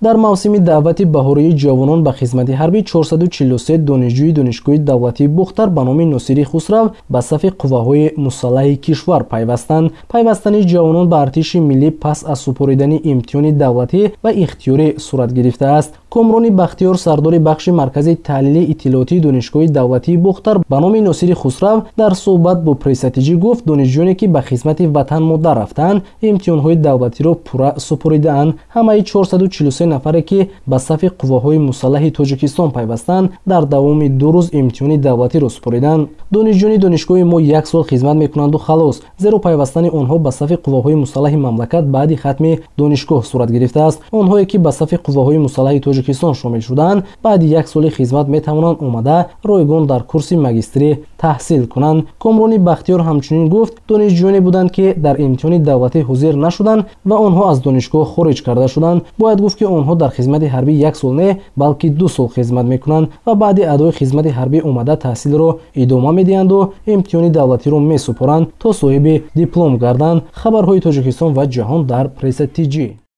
дар мавсими даъвати баҳории ҷавонон ба хизмати ҳарбӣ 443 донишҷӯи донишгоҳи давлатии Бухтар ба номи Носири Хусрав ба сафи қувваҳои мусаллаҳи кишвар пайвастанд. Пайвастани ҷавонон ба артиши миллӣ пас аз супоридани имтиҳони давлатӣ ва ихтиёрӣ сурат гирифтааст. Комрони Бахтиёр, сардори бахши маркази таҳлили иттилоотии донишгоҳи давлатии Бухтар ба номи Носири Хусрав дар суҳбат бо прессатиҷӣ гуфт: донишҷӯёне ки ба хизмати ватан модар рафтаанд, имтиҳонҳои давлатиро пурра супоридаанд. Ҳамаи 443 нафаре ки ба сафи қувваҳои мусаллаҳи Тоҷикистон пайвастанд, дар давоми 2 рӯз имтиҳони давлатиро супориданд. Донишҷӯёни донишгоҳи мо 1 сол хизмат мекунанду халос, зеро пайвастани онҳо ба сафи қувваҳои мусаллаҳи мамлакат баъди хатми донишгоҳ сурат гирифтааст. Онҳое ки ба сафи қувваҳои мусаллаҳи Тоҷикистон шомил шудаанд, баъди 1 соли хизмат метавонанд омада ройгон дар курси магистрӣ таҳсил кунанд. Комрони Бахтиёр ҳамчунин гуфт: донишҷӯёне буданд ки дар имтиҳони давлатӣ ҳозир нашуданд ва онҳо аз донишгоҳ хориҷ карда шуданд. Бояд гуфт ки онҳо дар хизмати ҳарбӣ 1 сол не, балки 2 сол хизмат мекунанд ва баъди адои хизмати ҳарбӣ омада таҳсилро идома медиҳанду имтиҳони давлатиро месупоранд то соҳиби диплом гарданд. Хабарҳои Тоҷикистон ва ҷаҳон дар прессатиҷӣ.